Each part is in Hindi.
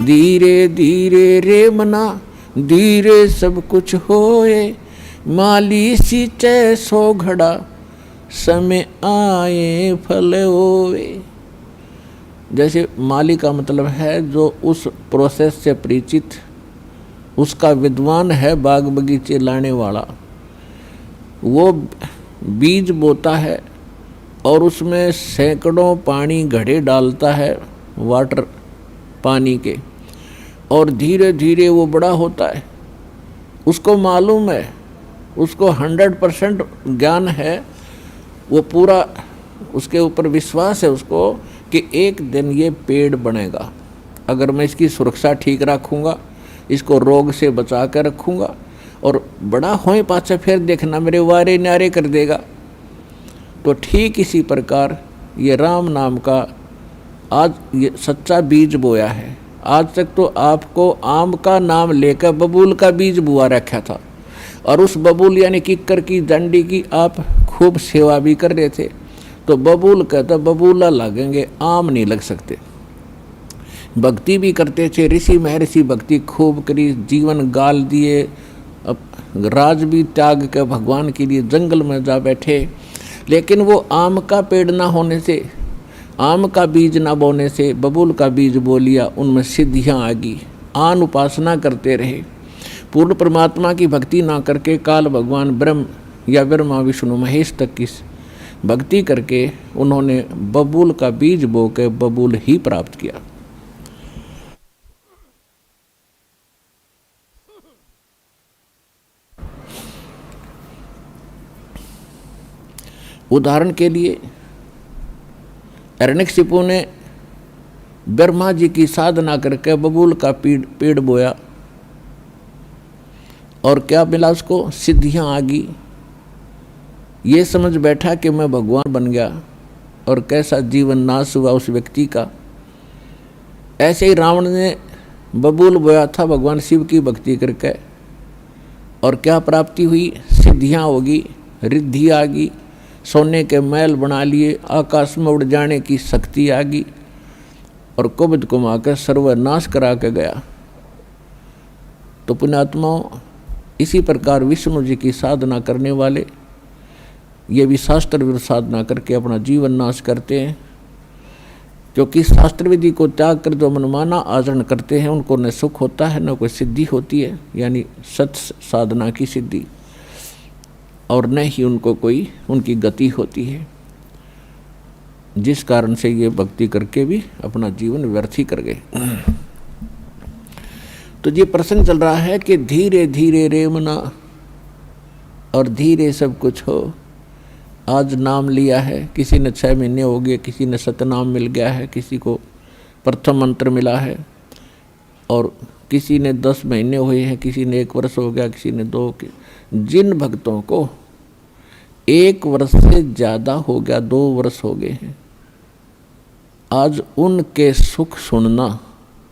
धीरे धीरे रे मना धीरे सब कुछ होए, माली सींचे सो घड़ा समय आए फल होए। जैसे माली का मतलब है जो उस प्रोसेस से परिचित, उसका विद्वान है, बाग बगीचे लाने वाला, वो बीज बोता है और उसमें सैकड़ों पानी घड़े डालता है, वाटर पानी के, और धीरे धीरे वो बड़ा होता है। उसको मालूम है, उसको 100% ज्ञान है, वो पूरा उसके ऊपर विश्वास है उसको कि एक दिन ये पेड़ बनेगा। अगर मैं इसकी सुरक्षा ठीक रखूँगा, इसको रोग से बचा कर रखूँगा, और बड़ा होए पाछे फिर देखना मेरे वारे न्यारे कर देगा। तो ठीक इसी प्रकार ये राम नाम का आज ये सच्चा बीज बोया है। आज तक तो आपको आम का नाम लेकर बबूल का बीज बुआ रखा था, और उस बबूल यानी किक्कर की डंडी की आप खूब सेवा भी कर रहे थे। तो बबूल कहता बबूला लगेंगे, आम नहीं लग सकते। भक्ति भी करते थे, ऋषि महर्षि भक्ति खूब करी, जीवन गाल दिए, राज भी त्याग के भगवान के लिए जंगल में जा बैठे। लेकिन वो आम का पेड़ ना होने से, आम का बीज ना बोने से बबूल का बीज बो लिया, उनमें सिद्धियाँ आ गई। आन उपासना करते रहे, पूर्ण परमात्मा की भक्ति ना करके काल भगवान ब्रह्म या ब्रह्मा विष्णु महेश तक की भक्ति करके उन्होंने बबूल का बीज बो के बबूल ही प्राप्त किया। उदाहरण के लिए हिरण्यकशिपु ने ब्रह्मा जी की साधना करके बबूल का पेड़ बोया, और क्या मिला उसको? सिद्धियां आ गई। ये समझ बैठा कि मैं भगवान बन गया, और कैसा जीवन नाश हुआ उस व्यक्ति का। ऐसे ही रावण ने बबूल बोया था भगवान शिव की भक्ति करके, और क्या प्राप्ति हुई? सिद्धियां होगी, रिद्धि आ गई, सोने के महल बना लिए, आकाश में उड़ जाने की शक्ति आ गई, और कुबद को माकर सर्वनाश करा के गया। तो पुण्यात्माओं, इसी प्रकार विष्णु जी की साधना करने वाले ये भी शास्त्र विरुद्ध साधना करके अपना जीवन नाश करते हैं, क्योंकि शास्त्र विधि को त्याग कर जो मनमाना आचरण करते हैं उनको न सुख होता है न कोई सिद्धि होती है, यानी सत साधना की सिद्धि, और न ही उनको कोई उनकी गति होती है, जिस कारण से ये भक्ति करके भी अपना जीवन व्यर्थ ही कर गए। तो ये प्रसंग चल रहा है कि धीरे धीरे रे मना और धीरे सब कुछ हो। आज नाम लिया है, किसी ने 6 महीने हो गए, किसी ने सतनाम मिल गया है, किसी को प्रथम मंत्र मिला है, और किसी ने 10 महीने हुए हैं, किसी ने 1 वर्ष हो गया, किसी ने 2 के। जिन भक्तों को 1 वर्ष से ज़्यादा हो गया, 2 वर्ष हो गए हैं, आज उनके सुख सुनना,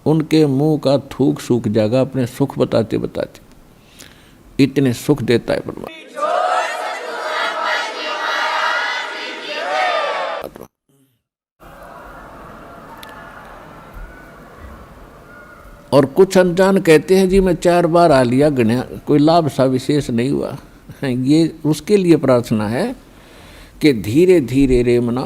उनके मुंह का थूक सूख जाएगा अपने सुख बताते बताते। इतने सुख देता है परमात्मा। और कुछ अनजान कहते हैं जी मैं 4 बार आ लिया, गणया कोई लाभ सा विशेष नहीं हुआ। ये उसके लिए प्रार्थना है कि धीरे धीरे रे मना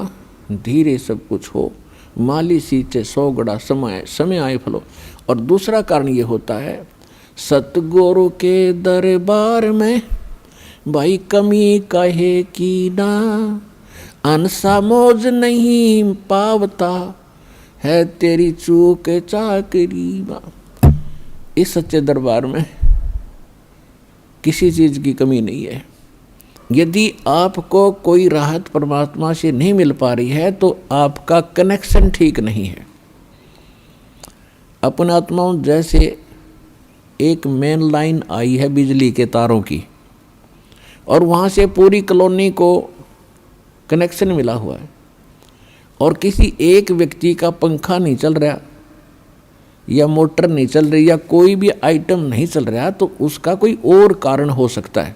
धीरे सब कुछ हो, माली सींचे 100 गड़ा समय आए फलो। और दूसरा कारण ये होता है, सतगुरु के दरबार में भाई कमी कहे की ना, अनसा मौज नहीं पावता है तेरी चूक चाकरी। इस सच्चे दरबार में किसी चीज़ की कमी नहीं है। यदि आपको कोई राहत परमात्मा से नहीं मिल पा रही है तो आपका कनेक्शन ठीक नहीं है। अपने आत्माओं, जैसे एक मेन लाइन आई है बिजली के तारों की, और वहाँ से पूरी कॉलोनी को कनेक्शन मिला हुआ है, और किसी एक व्यक्ति का पंखा नहीं चल रहा या मोटर नहीं चल रही या कोई भी आइटम नहीं चल रहा, तो उसका कोई और कारण हो सकता है।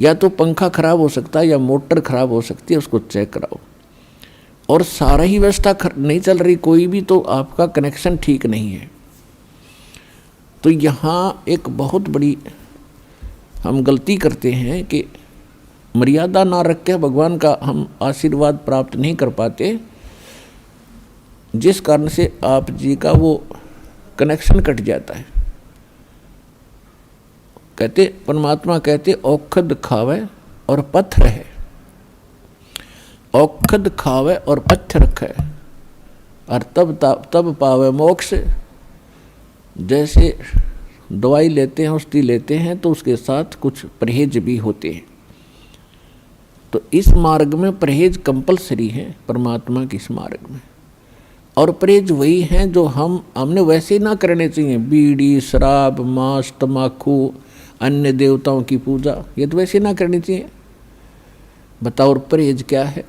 या तो पंखा खराब हो सकता है या मोटर खराब हो सकती है, उसको चेक कराओ। और सारा ही व्यवस्था नहीं चल रही, कोई भी, तो आपका कनेक्शन ठीक नहीं है। तो यहाँ एक बहुत बड़ी हम गलती करते हैं कि मर्यादा ना रख के भगवान का हम आशीर्वाद प्राप्त नहीं कर पाते, जिस कारण से आप जी का वो कनेक्शन कट जाता है। कहते परमात्मा कहते औखद खावे और पत्थर है, औखद खावे और पत्थर रखे और तब पावे मोक्ष। जैसे दवाई लेते हैं, औषधि लेते हैं, तो उसके साथ कुछ परहेज भी होते हैं। तो इस मार्ग में परहेज कंपलसरी है, परमात्मा के इस मार्ग में। और परहेज वही हैं जो हमने वैसे ही ना करने चाहिए। बीड़ी, शराब, मांस, तम्बाकू, अन्य देवताओं की पूजा, ये तो वैसे ना करनी चाहिए। बताओ और परहेज क्या है?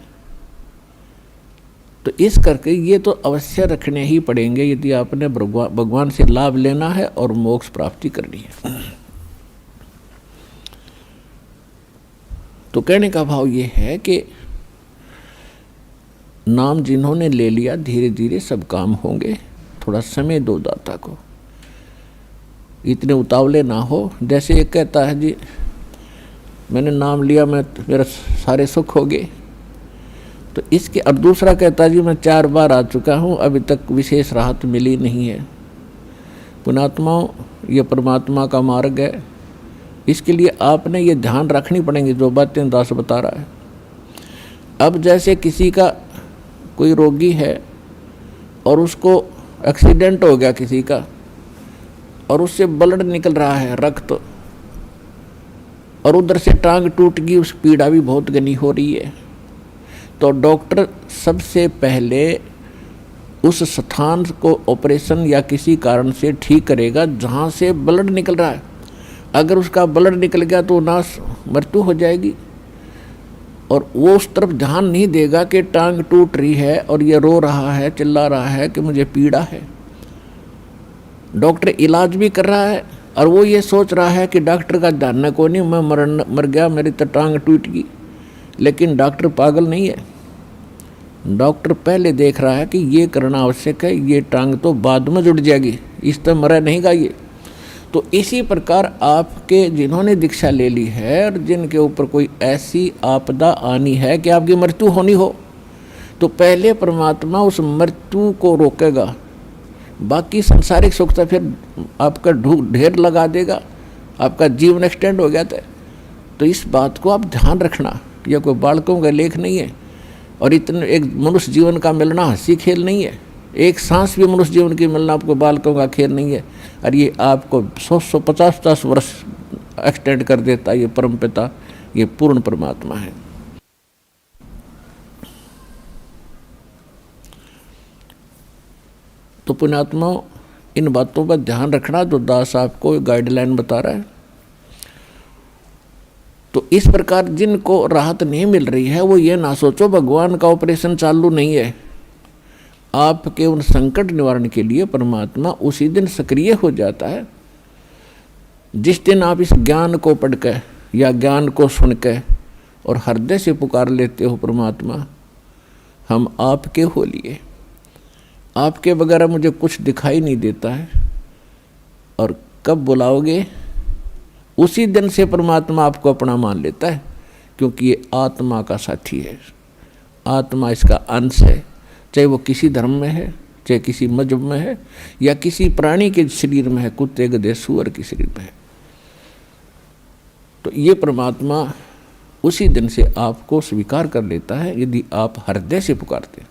तो इस करके ये तो अवश्य रखने ही पड़ेंगे यदि आपने भगवान से लाभ लेना है और मोक्ष प्राप्ति करनी है। तो कहने का भाव ये है कि नाम जिन्होंने ले लिया, धीरे धीरे सब काम होंगे। थोड़ा समय दो दाता को, इतने उतावले ना हो। जैसे एक कहता है जी मैंने नाम लिया, मेरा सारे सुख हो गए, तो इसके। और दूसरा कहता है जी मैं 4 बार आ चुका हूँ, अभी तक विशेष राहत मिली नहीं है। पुण्यात्माओं, ये परमात्मा का मार्ग है, इसके लिए आपने ये ध्यान रखनी पड़ेंगी जो बातें दास बता रहा है। अब जैसे किसी का कोई रोगी है और उसको एक्सीडेंट हो गया किसी का, और उससे ब्लड निकल रहा है, रक्त, और उधर से टांग टूट गई, उस पीड़ा भी बहुत घनी हो रही है। तो डॉक्टर सबसे पहले उस स्थान को ऑपरेशन या किसी कारण से ठीक करेगा जहाँ से ब्लड निकल रहा है। अगर उसका ब्लड निकल गया तो नाश मृत्यु हो जाएगी, और वो उस तरफ ध्यान नहीं देगा कि टांग टूट रही है और ये रो रहा है, चिल्ला रहा है कि मुझे पीड़ा है। डॉक्टर इलाज भी कर रहा है और वो ये सोच रहा है कि डॉक्टर का ध्यान को नहीं, मैं मर गया, मेरी तो टांग टूट गई। लेकिन डॉक्टर पागल नहीं है, डॉक्टर पहले देख रहा है कि ये करना आवश्यक है, ये टांग तो बाद में जुड़ जाएगी, इस तरह मरा नहीं गा ये। तो इसी प्रकार आपके जिन्होंने दीक्षा ले ली है और जिनके ऊपर कोई ऐसी आपदा आनी है कि आपकी मृत्यु होनी हो, तो पहले परमात्मा उस मृत्यु को रोकेगा, बाकी सांसारिक सुख तो फिर आपका ढेर लगा देगा, आपका जीवन एक्सटेंड हो गया था। तो इस बात को आप ध्यान रखना, यह कोई बालकों का लेख नहीं है, और इतने एक मनुष्य जीवन का मिलना हंसी खेल नहीं है। एक सांस भी मनुष्य जीवन की मिलना आपको बालकों का खेल नहीं है, और ये आपको 100-150 वर्ष एक्सटेंड कर देता है। ये परम पिता, ये पूर्ण परमात्मा है। तो पुण्यात्मा, इन बातों पर ध्यान रखना जो दास आपको गाइडलाइन बता रहा है। तो इस प्रकार जिनको राहत नहीं मिल रही है वो ये ना सोचो भगवान का ऑपरेशन चालू नहीं है। आपके उन संकट निवारण के लिए परमात्मा उसी दिन सक्रिय हो जाता है जिस दिन आप इस ज्ञान को पढ़कर या ज्ञान को सुनकर और हृदय से पुकार लेते हो, परमात्मा हम आपके हो लिए, आपके बगैर मुझे कुछ दिखाई नहीं देता है। और कब बुलाओगे उसी दिन से परमात्मा आपको अपना मान लेता है, क्योंकि ये आत्मा का साथी है, आत्मा इसका अंश है। चाहे वो किसी धर्म में है, चाहे किसी मजहब में है, या किसी प्राणी के शरीर में है, कुत्ते गधे सूअर के शरीर में है। तो ये परमात्मा उसी दिन से आपको स्वीकार कर लेता है यदि आप हृदय से पुकारते हैं।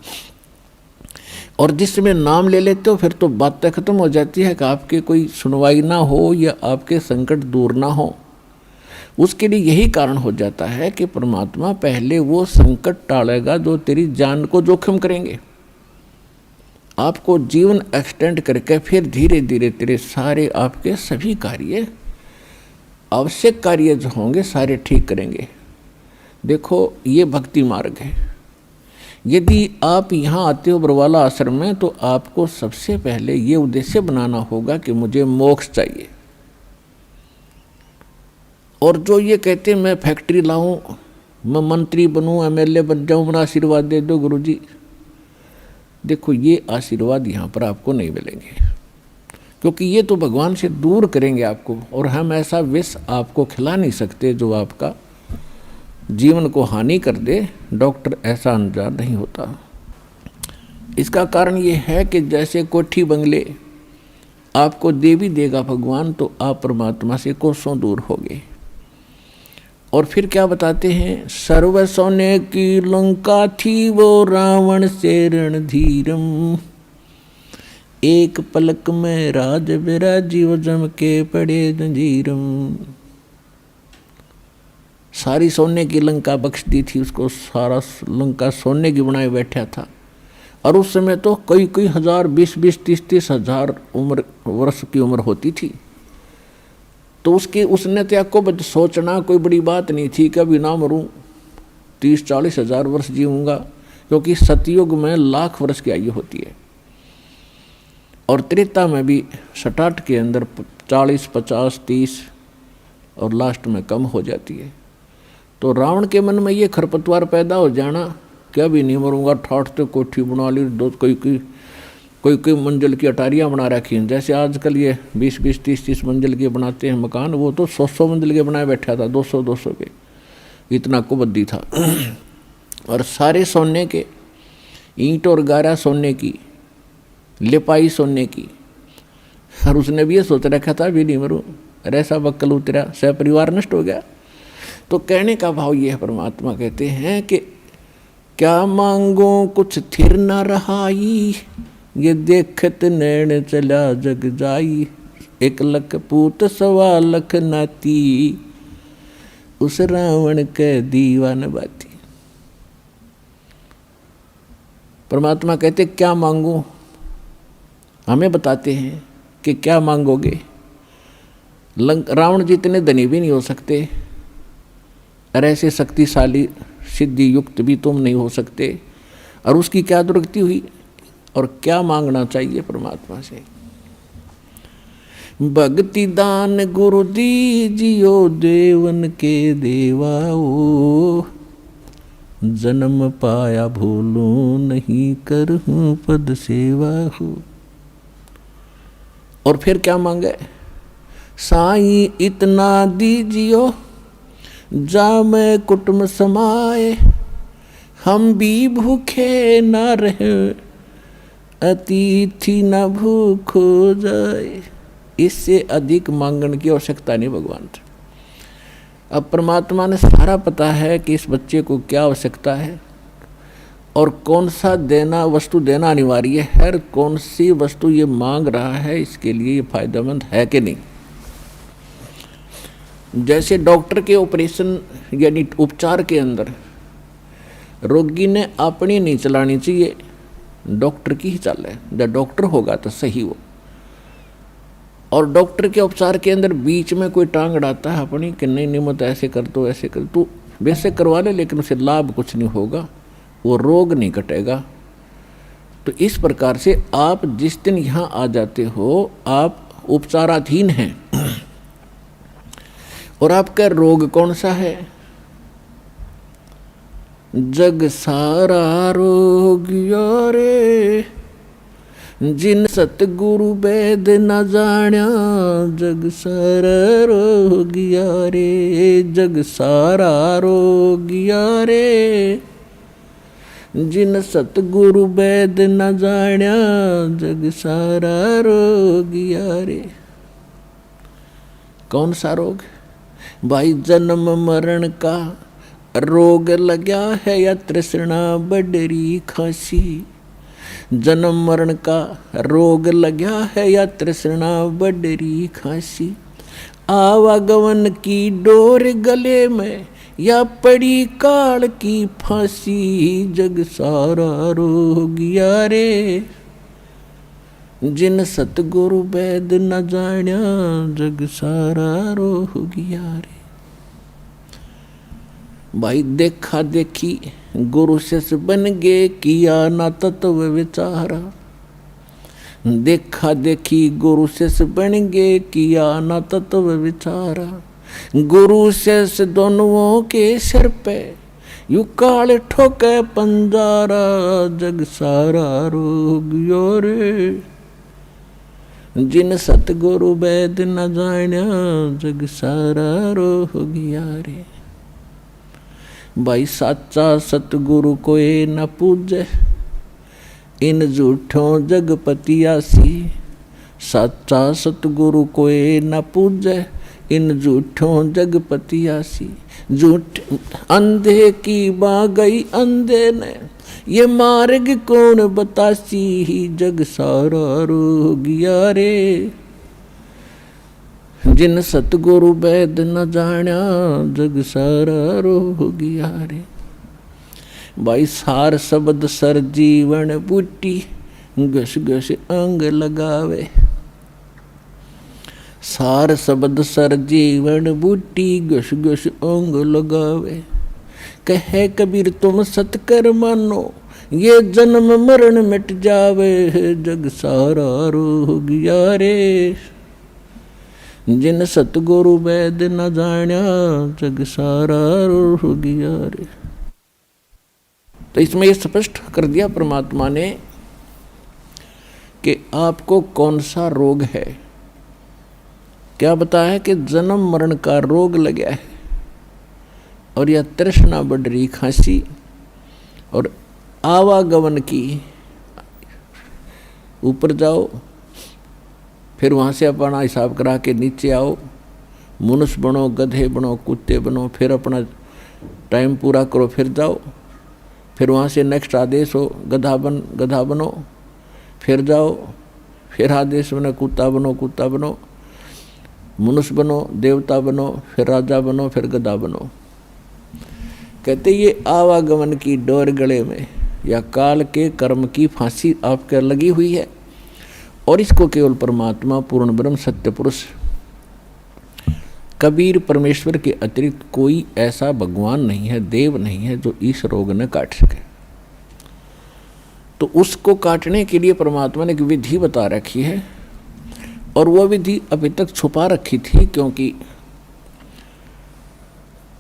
और जिस समय नाम ले लेते हो फिर तो बातें खत्म हो जाती है कि आपके कोई सुनवाई ना हो या आपके संकट दूर ना हो। उसके लिए यही कारण हो जाता है कि परमात्मा पहले वो संकट टालेगा जो तेरी जान को जोखिम करेंगे, आपको जीवन एक्सटेंड करके फिर धीरे धीरे तेरे सारे आपके सभी कार्य, आवश्यक कार्य जो होंगे सारे ठीक करेंगे। देखो ये भक्ति मार्ग है। यदि आप यहाँ आते हो बरवाला आश्रम में तो आपको सबसे पहले ये उद्देश्य बनाना होगा कि मुझे मोक्ष चाहिए। और जो ये कहते मैं फैक्ट्री लाऊं, मैं मंत्री बनूं, एमएलए बन जाऊं, मेरा आशीर्वाद दे दो गुरुजी, देखो ये आशीर्वाद यहाँ पर आपको नहीं मिलेंगे, क्योंकि ये तो भगवान से दूर करेंगे आपको, और हम ऐसा विष आपको खिला नहीं सकते जो आपका जीवन को हानि कर दे। डॉक्टर ऐसा अनजान नहीं होता। इसका कारण ये है कि जैसे कोठी बंगले आपको दे भी देगा भगवान, तो आप परमात्मा से कोसों दूर होगे। और फिर क्या बताते हैं, सर्व सोने की लंका थी वो रावण से रणधीरम, एक पलक में राज विराजीव जम के पड़े जंजीरम। सारी सोने की लंका बख्श दी थी उसको, सारा लंका सोने की बनाए बैठा था। और उस समय तो कई कई हजार, 20-20, 30-30 हजार वर्ष की उम्र होती थी। तो उसने त्याग को सोचना कोई बड़ी बात नहीं थी, कभी ना मरूं, 30-40 हजार वर्ष जीऊंगा, क्योंकि सतयुग में लाख वर्ष की आयु होती है, और त्रेता में भी 67 के अंदर 40, 50, 30 और लास्ट में कम हो जाती है। तो रावण के मन में ये खरपतवार पैदा हो जाना, क्या भी नहीं मरूंगा, ठाठ तो कोठी बना ली, दो कोई मंजिल की अटारियाँ बना रखी हैं। जैसे आजकल ये 20-20, 30-30 मंजिल के बनाते हैं मकान, वो तो 100 मंजिल के बनाए बैठा था, 200 के, इतना कुबद्दी था। और सारे सोने के, ईंट और गारा सोने की, लिपाई सोने की। और उसने भी ये सोच रखा था भी नहीं मरूं, ऐसा बक्कल उतरा, सह परिवार नष्ट हो गया। तो कहने का भाव ये है, परमात्मा कहते हैं कि क्या मांगो कुछ थिर न रहाई, ये देखत नैन चला जग जाई, 1 लख पूत 1.25 लाख नाती, उस रावण के दीवान बाती। परमात्मा कहते क्या मांगो, हमें बताते हैं कि क्या मांगोगे। रावण जितने धनी भी नहीं हो सकते, और ऐसे शक्तिशाली सिद्धि युक्त भी तुम नहीं हो सकते। और उसकी क्या दुर्गति हुई, और क्या मांगना चाहिए परमात्मा से। भक्ति दान गुरु दीजियो, देवन के देवाओ, जन्म पाया भूलूं नहीं, करहूं पद सेवा हो। और फिर क्या मांगे, साईं इतना दीजियो, जा मैं कुटुंब समाए, हम भी भूखे न रहे, अतिथि न भूख हो जाए। इससे अधिक मांगने की आवश्यकता नहीं भगवान से। अब परमात्मा ने सारा पता है कि इस बच्चे को क्या आवश्यकता है, और कौन सा वस्तु देना अनिवार्य है, और कौन सी वस्तु ये मांग रहा है, इसके लिए ये फायदेमंद है कि नहीं। जैसे डॉक्टर के ऑपरेशन यानी उपचार के अंदर रोगी ने अपनी नहीं चलानी चाहिए, डॉक्टर की ही चले, जब डॉक्टर होगा तो सही हो। और डॉक्टर के उपचार के अंदर बीच में कोई टांग अड़ाता है अपनी कि नहीं मत ऐसे कर दो, ऐसे कर दो, वैसे करवा ले, लेकिन उसे लाभ कुछ नहीं होगा, वो रोग नहीं कटेगा। तो इस प्रकार से आप जिस दिन यहाँ आ जाते हो, आप उपचाराधीन हैं, और आपका रोग कौन सा है, जग सारा रोग यारे, जिन सतगुरु वेद न जाण्या, जग सारा रोग यारे, जग सारा रोग यारे, जिन सतगुरु वेद न जाण्या, जग सारा रोग यारे। कौन सा रोग भाई, जन्म मरण का रोग लगा है, या तृष्णा बडरी खांसी। जन्म मरण का रोग लगा है, या तृष्णा बडरी खांसी। आवागमन की डोर गले में, या पड़ी काल की फांसी, जग सारा रोग यारे, जिन सतगुरु वेद न जाण्या, जग सारा रोग यारे। भाई देखा देखी गुरु शिष्य बन गे, किया ना तत्व विचारा। देखा देखी गुरु शिष्य बन गे, किया ना तत्व विचारा। गुरु शिष्य दोनों के सिर पे, यू काल ठोके पंजारा जग सारा रोगियो रे। जिन सतगुरु वैद न जान्या जग सारा रोगिया रे। भाई साचा सतगुरु कोई न पूजे इन झूठों जगपतियासी। साचा सतगुरु कोई न पूजे इन झूठों जगपतियासी। झूठ अंधे की बाँ गई अंधे ने ये मार्ग कौन बतासी। ही जग सारा रोगिया रे। जिन सतगुरु वैद न जान्या जग सारा रोगिया रे। भाई सार शब्द सर जीवन बूटी घस घस अंग लगावे। सार शब्द सर जीवन बूटी घस घस अंग लगावे। कहे कबीर तुम सतकर मानो ये जन्म मरण मिट जावे। जग सारा रोगिया रे। जिन सतगुरु वैद न जान्या जग सारा रोगिया रे। तो इसमें ये स्पष्ट कर दिया परमात्मा ने कि आपको कौन सा रोग है। क्या बताया कि जन्म मरण का रोग लगा है और यह तृष्णा बढ़ रही खांसी और आवागमन की। ऊपर जाओ फिर वहाँ से अपना हिसाब करा के नीचे आओ। मनुष्य बनो, गधे बनो, कुत्ते बनो, फिर अपना टाइम पूरा करो, फिर जाओ। फिर वहाँ से नेक्स्ट आदेश हो गधा बनो, फिर जाओ। फिर आदेश बनो कुत्ता बनो, मनुष्य बनो, देवता बनो, फिर राजा बनो, फिर गधा बनो। कहते ये आवागमन की डोर गले में या काल के कर्म की फांसी आपके लगी हुई है और इसको केवल परमात्मा पूर्ण ब्रह्म सत्य पुरुष कबीर परमेश्वर के अतिरिक्त कोई ऐसा भगवान नहीं है, देव नहीं है जो इस रोग ने काट सके। तो उसको काटने के लिए परमात्मा ने एक विधि बता रखी है और वह विधि अभी तक छुपा रखी थी, क्योंकि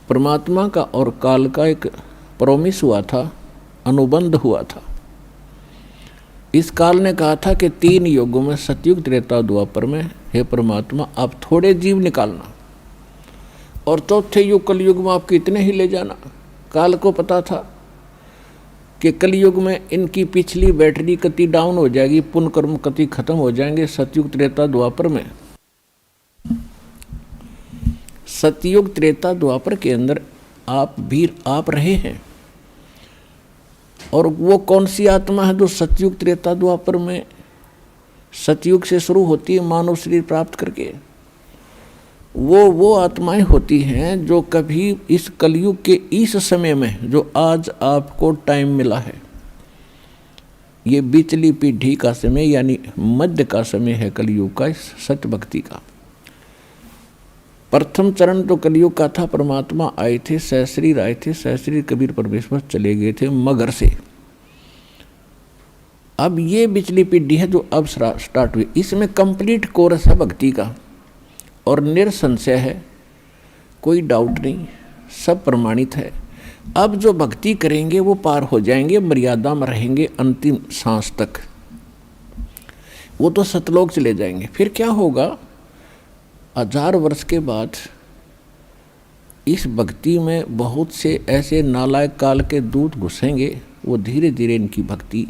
परमात्मा का और काल का एक प्रॉमिस हुआ था, अनुबंध हुआ था। इस काल ने कहा था कि 3 युगों में सतयुग त्रेता द्वापर में हे परमात्मा आप थोड़े जीव निकालना और चौथे युग कलयुग में आप कितने ही ले जाना। काल को पता था कि कलयुग में इनकी पिछली बैटरी कति डाउन हो जाएगी, पुण्य कर्म कति खत्म हो जाएंगे। सतयुग त्रेता द्वापर में, सतयुग त्रेता द्वापर के अंदर आप वीर आप रहे हैं और वो कौन सी आत्मा है जो सतयुग त्रेता द्वापर में सतयुग से शुरू होती है मानव शरीर प्राप्त करके। वो आत्माएं होती हैं जो कभी इस कलयुग के इस समय में जो आज आपको टाइम मिला है, ये बिचली पीढ़ी का समय यानी मध्य का समय है कलयुग का, इस सत्य भक्ति का। प्रथम चरण तो कलयुग का था, परमात्मा आए थे, सहस्रीर आए थे, सहस्रीर कबीर परमेश्वर चले गए थे मगर से। अब ये बिचली पीढ़ी है जो अब स्टार्ट हुई, इसमें कंप्लीट कोर्स है भक्ति का और निरसंशय है, कोई डाउट नहीं, सब प्रमाणित है। अब जो भक्ति करेंगे वो पार हो जाएंगे, मर्यादा में रहेंगे अंतिम सांस तक, वो तो सतलोक चले जाएंगे। फिर क्या होगा, 1000 वर्ष के बाद इस भक्ति में बहुत से ऐसे नालायक काल के दूत घुसेंगे, वो धीरे धीरे इनकी भक्ति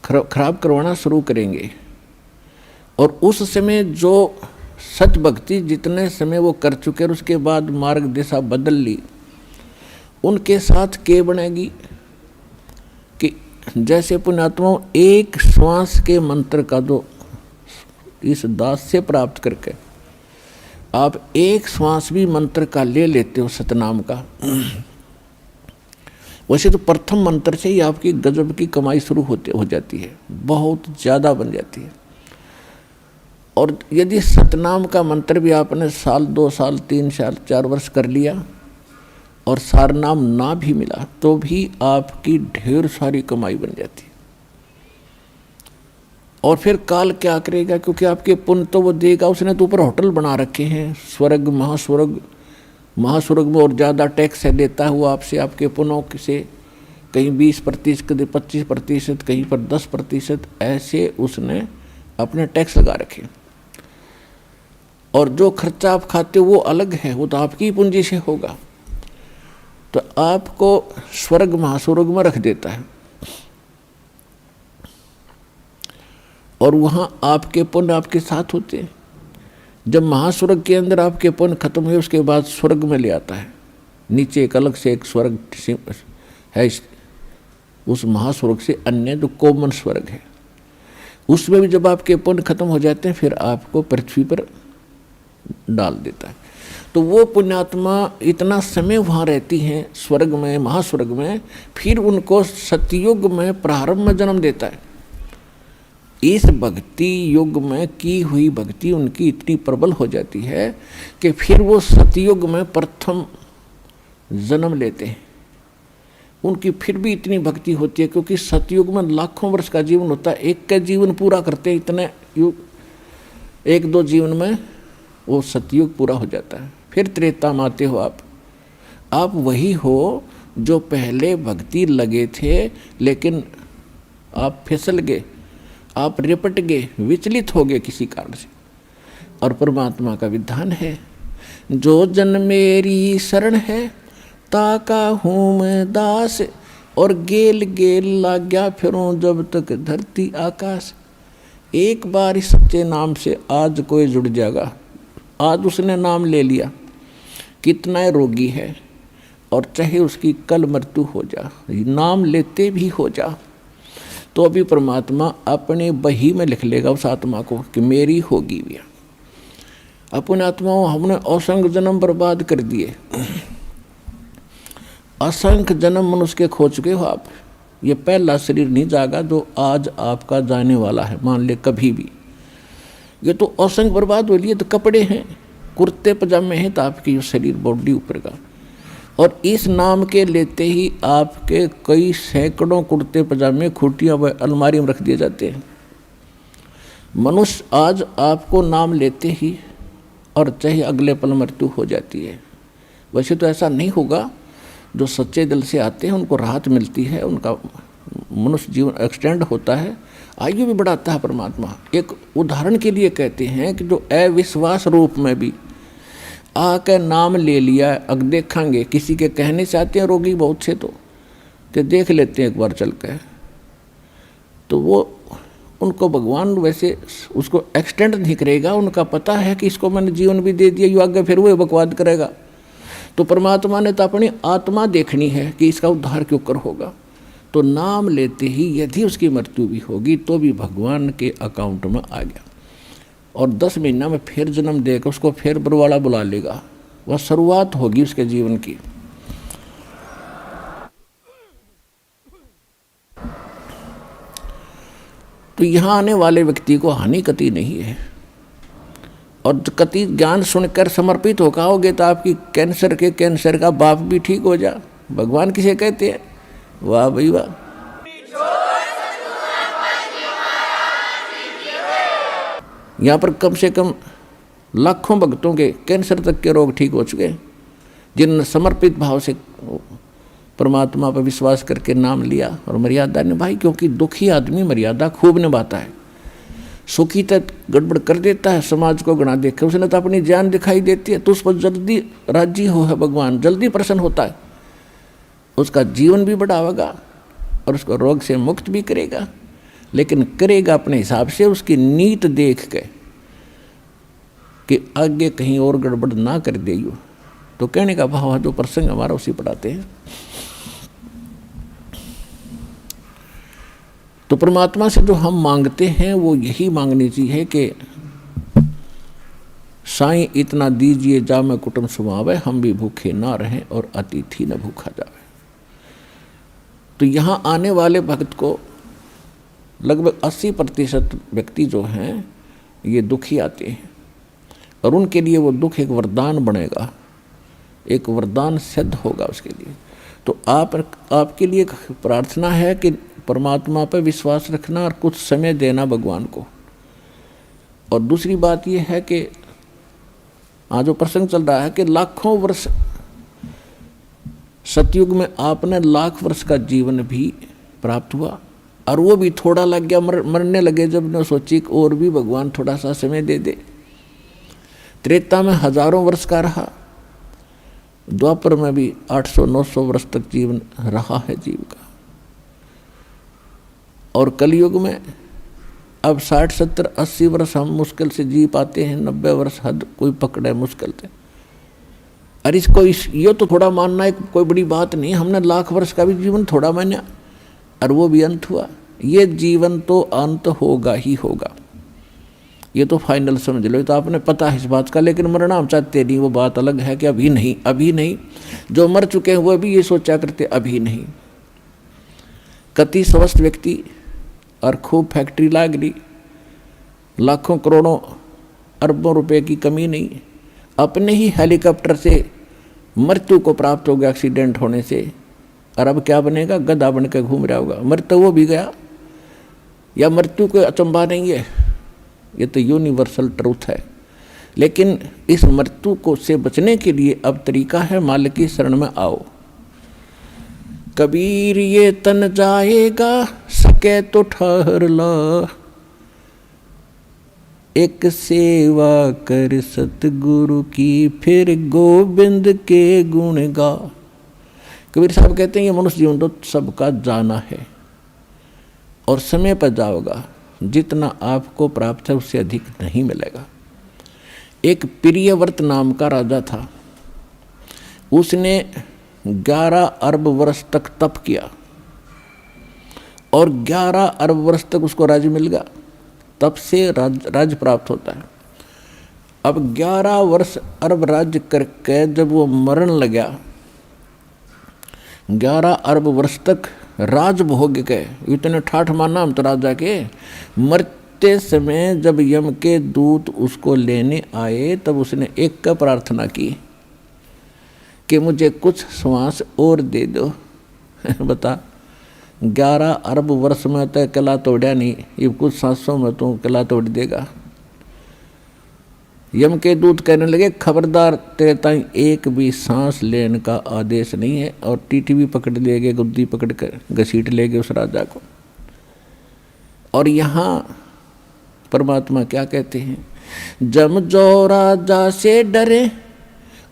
खराब करवाना शुरू करेंगे। और उस समय जो सच भक्ति जितने समय वो कर चुके और उसके बाद मार्ग दिशा बदल ली, उनके साथ क्या बनेगी कि जैसे पुण्यात्माओं एक श्वास के मंत्र का जो इस दास से प्राप्त करके आप एक श्वास भी मंत्र का ले लेते हो सतनाम का, वैसे तो प्रथम मंत्र से ही आपकी गजब की कमाई शुरू हो जाती है, बहुत ज़्यादा बन जाती है। और यदि सतनाम का मंत्र भी आपने साल 2 साल 3 साल 4 वर्ष कर लिया और सारनाम ना भी मिला तो भी आपकी ढेर सारी कमाई बन जाती है। और फिर काल क्या करेगा, क्योंकि आपके पुण्य तो वो देगा, उसने तो ऊपर होटल बना रखे हैं, स्वर्ग महास्वर्ग महास्वर्ग में और ज़्यादा टैक्स है देता हुआ आपसे, आपके पुण्यों से, कहीं 20%, 25%, कहीं पर 10%, ऐसे उसने अपने टैक्स लगा रखे। और जो खर्चा आप खाते हो वो अलग है, वो तो आपकी पूंजी से होगा। तो आपको स्वर्ग महास्वर्ग में रख देता है और वहाँ आपके पुण्य आपके साथ होते हैं। जब महास्वर्ग के अंदर आपके पुण्य खत्म हुए उसके बाद स्वर्ग में ले आता है। नीचे एक अलग से एक स्वर्ग है, उस महास्वर्ग से अन्य जो कॉमन स्वर्ग है, उसमें भी जब आपके पुण्य खत्म हो जाते हैं फिर आपको पृथ्वी पर डाल देता है। तो वो पुण्यात्मा इतना समय वहाँ रहती हैं स्वर्ग में, महास्वर्ग में, फिर उनको सतयुग में प्रारंभ में जन्म देता है। इस भक्ति युग में की हुई भक्ति उनकी इतनी प्रबल हो जाती है कि फिर वो सतयुग में प्रथम जन्म लेते हैं। उनकी फिर भी इतनी भक्ति होती है क्योंकि सतयुग में लाखों वर्ष का जीवन होता है, एक का जीवन पूरा करते हैं इतने युग, 1-2 जीवन में वो सतयुग पूरा हो जाता है। फिर त्रेता में आते हो आप वही हो जो पहले भक्ति लगे थे लेकिन आप फिसल गए, आप रिपट गए, विचलित हो गए किसी कारण से। और परमात्मा का विधान है, जो जन मेरी शरण है ताका हूँ मैं दास, और गेल गेल लाग्या फिरूं जब तक धरती आकाश। एक बार इस सच्चे नाम से आज कोई जुड़ जाएगा, आज उसने नाम ले लिया, कितना रोगी है और चाहे उसकी कल मृत्यु हो जा, नाम लेते भी हो जा, तो अभी परमात्मा अपने बही में लिख लेगा उस आत्मा को कि मेरी होगी भी। अपने आत्माओं हमने असंख्य जन्म बर्बाद कर दिए, असंख्य जन्म मनुष्य के खो चुके हो आप। ये पहला शरीर नहीं जागा जो आज आपका जाने वाला है, मान ले कभी भी। ये तो असंख्य बर्बाद हो लिए, तो कपड़े हैं, कुर्ते पजामे हैं, तो आपकी शरीर बॉडी ऊपर का। और इस नाम के लेते ही आपके कई सैकड़ों कुर्ते पजामे खूटियाँ व अलमारी में रख दिए जाते हैं। मनुष्य आज आपको नाम लेते ही और चाहे अगले पल मृत्यु हो जाती है। वैसे तो ऐसा नहीं होगा, जो सच्चे दिल से आते हैं उनको राहत मिलती है, उनका मनुष्य जीवन एक्सटेंड होता है, आयु भी बढ़ाता है परमात्मा। एक उदाहरण के लिए कहते हैं कि जो अविश्वास रूप में भी आके नाम ले लिया, अग देखेंगे, किसी के कहने से आते हैं रोगी बहुत से तो कि देख लेते हैं एक बार चल के, तो वो उनको भगवान वैसे उसको एक्सटेंड नहीं करेगा। उनका पता है कि इसको मैंने जीवन भी दे दिया, यू आगे फिर वो बकवाद करेगा। तो परमात्मा ने तो अपनी आत्मा देखनी है कि इसका उद्धार क्यों कर होगा। तो नाम लेते ही यदि उसकी मृत्यु भी होगी तो भी भगवान के अकाउंट में आ गया, और 10 महीना में फिर जन्म देकर उसको फिर बरवाला बुला लेगा। वह शुरुआत होगी उसके जीवन की। तो यहाँ आने वाले व्यक्ति को हानि कति नहीं है, और कति ज्ञान सुनकर समर्पित होकर आओगे तो आपकी कैंसर का बाप भी ठीक हो जा। भगवान किसे कहते हैं? वाह भाई वाह। यहाँ पर कम से कम लाखों भक्तों के कैंसर तक के रोग ठीक हो चुके हैं, जिन्होंने समर्पित भाव से परमात्मा पर विश्वास करके नाम लिया और मर्यादा निभाई। क्योंकि दुखी आदमी मर्यादा खूब निभाता है, सुखी तक गड़बड़ कर देता है, समाज को गणा देखे, उसने तो अपनी जान दिखाई देती है, तो उस पर जल्दी राजी हो है भगवान, जल्दी प्रसन्न होता है, उसका जीवन भी बढ़ावेगा और उसको रोग से मुक्त भी करेगा। लेकिन करेगा अपने हिसाब से, उसकी नीत देख के कि आगे कहीं और गड़बड़ ना कर दे। तो कहने का भाव है, जो प्रसंग हमारा उसी पढ़ाते हैं। तो परमात्मा से जो हम मांगते हैं वो यही मांगनी चाहिए कि साईं इतना दीजिए जा मैं कुटुंब सुमावे, हम भी भूखे ना रहें और अतिथि न भूखा जावे। तो यहाँ आने वाले भक्त को लगभग 80% व्यक्ति जो हैं ये दुखी आते हैं, और उनके लिए वो दुख एक वरदान बनेगा, एक वरदान सिद्ध होगा उसके लिए। तो आपके लिए प्रार्थना है कि परमात्मा पर विश्वास रखना और कुछ समय देना भगवान को। और दूसरी बात ये है कि आज जो प्रसंग चल रहा है कि लाखों वर्ष सतयुग में आपने लाख वर्ष का जीवन भी प्राप्त हुआ, और वो भी थोड़ा लग गया, मरने लगे जब ने सोची कि और भी भगवान थोड़ा सा समय दे दे। त्रेता में हजारों वर्ष का रहा, द्वापर में भी 800-900 वर्ष तक जीवन रहा है जीव का, और कलयुग में अब 60-70-80 वर्ष हम मुश्किल से जी पाते हैं, 90 वर्ष हद कोई पकड़े मुश्किल से। अरे ये तो थोड़ा मानना है कोई बड़ी बात नहीं, हमने लाख वर्ष का भी जीवन थोड़ा माना, और वो भी अंत हुआ। ये जीवन तो अंत होगा ही होगा, ये तो फाइनल समझ लो, ये तो आपने पता है इस बात का, लेकिन मरना हम चाहते नहीं, वो बात अलग है कि अभी नहीं, अभी नहीं। जो मर चुके हैं वो भी ये सोचा करते अभी नहीं। कति स्वस्थ व्यक्ति और खूब फैक्ट्री लाग ली, लाखों करोड़ों अरबों रुपए की कमी नहीं, अपने ही हेलीकॉप्टर से मृत्यु को प्राप्त हो गया एक्सीडेंट होने से, और अब क्या बनेगा, गधा बन के घूम रहा होगा। मर तो वो भी गया, या मृत्यु कोई अचंभा नहीं है, ये तो यूनिवर्सल ट्रूथ है। लेकिन इस मृत्यु को से बचने के लिए अब तरीका है, मालिक की शरण में आओ। कबीर ये तन जाएगा, सके तो ठहर ला, एक सेवा कर सतगुरु की, फिर गोविंद के गुण गा। कबीर साहब कहते हैं ये मनुष्य जीवन तो सबका जाना है, और समय पर जाओगा, जितना आपको प्राप्त है उससे अधिक नहीं मिलेगा। एक प्रियव्रत नाम का राजा था, उसने 11 अरब वर्ष तक तप किया, और 11 अरब वर्ष तक उसको राज्य मिल गया। तप से राज्य प्राप्त होता है। अब 11 वर्ष अरब राज्य करके जब वो मरण लगा, 11 अरब वर्ष तक राज भोग के, इतने ठाठ माना हम तो राजा के। मरते समय जब यम के दूत उसको लेने आए, तब उसने एक का प्रार्थना की कि मुझे कुछ श्वास और दे दो। बता, 11 अरब वर्ष में तो कला तोड़ा नहीं, ये कुछ सांसों में तो कला तोड़ देगा। यम के दूत कहने लगे, खबरदार, तेरे ताई एक भी सांस लेने का आदेश नहीं है, और टीटी भी पकड़ ले गए, गुद्दी पकड़ कर घसीट ले गए उस राजा को। और यहाँ परमात्मा क्या कहते हैं, जम जो राजा से डरे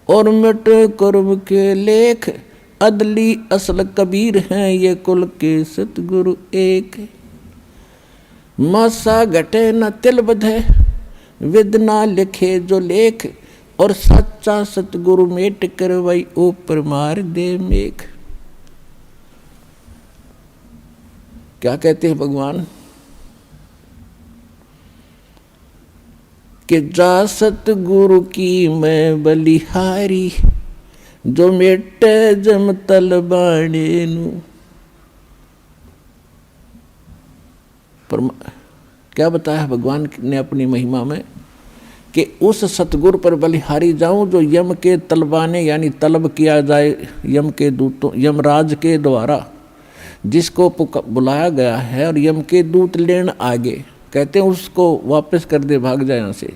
और मिट कुर्ब के लेख, अदली असल कबीर हैं ये कुल के सतगुरु एक। मासा घटे न तिल बधे, विद ना लिखे जो लेख, और सच्चा सतगुरु मेट करवाई ऊपर मार दे मेघ। क्या कहते हैं भगवान कि जा सतगुरु की मैं बलिहारी, जो मेटे जम तल बाणे नू। क्या बताया भगवान ने अपनी महिमा में कि उस सतगुरु पर बलिहारी जाऊं जो यम के तलबाने यानी तलब किया जाए यम के दूतों, यमराज के द्वारा जिसको बुलाया गया है, और यम के दूत लेन आगे, कहते हैं उसको वापस कर दे, भाग जाए यहाँ से,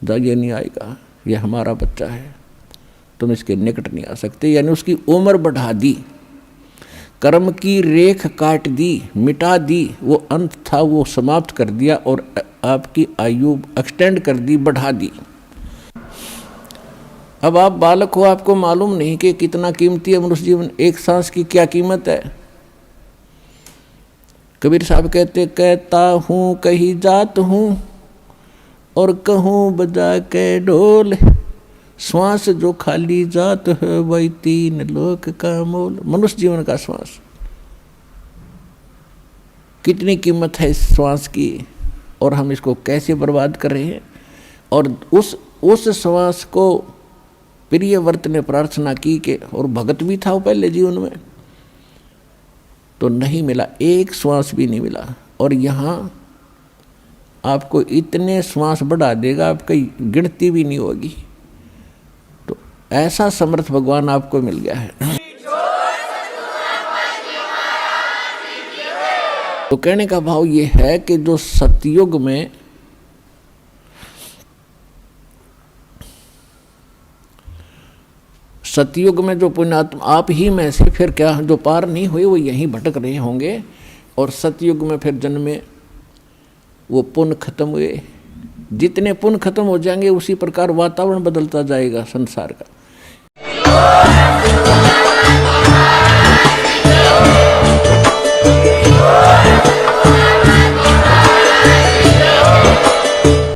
ये नहीं आएगा, ये हमारा बच्चा है, तुम इसके निकट नहीं आ सकते। यानी उसकी उम्र बढ़ा दी, कर्म की रेख काट दी, मिटा दी, वो अंत था वो समाप्त कर दिया, और आपकी आयु एक्सटेंड कर दी, बढ़ा दी। अब आप बालक हो, आपको मालूम नहीं कि कितना कीमती है मनुष्य जीवन, एक सांस की क्या कीमत है। कबीर साहब कहता हूँ कहीं जात हूँ, और कहूँ बजा के ढोल, श्वास जो खाली जात है वही 3 लोक का मोल। मनुष्य जीवन का श्वास, कितनी कीमत है इस श्वास की, और हम इसको कैसे बर्बाद कर रहे हैं। और उस श्वास को प्रियव्रत ने प्रार्थना की कि, और भगत भी था वो पहले जीवन में, तो नहीं मिला, एक श्वास भी नहीं मिला। और यहाँ आपको इतने श्वास बढ़ा देगा, आपकी गिनती भी नहीं होगी। तो ऐसा समर्थ भगवान आपको मिल गया है। तो कहने का भाव ये है कि जो सतयुग में सतयुग में जो पुण्यात्मा आप ही में से फिर क्या जो पार नहीं हुए वो यहीं भटक रहे होंगे, और सतयुग में फिर जन्मे वो पुण्य खत्म हुए। जितने पुण्य खत्म हो जाएंगे उसी प्रकार वातावरण बदलता जाएगा संसार का।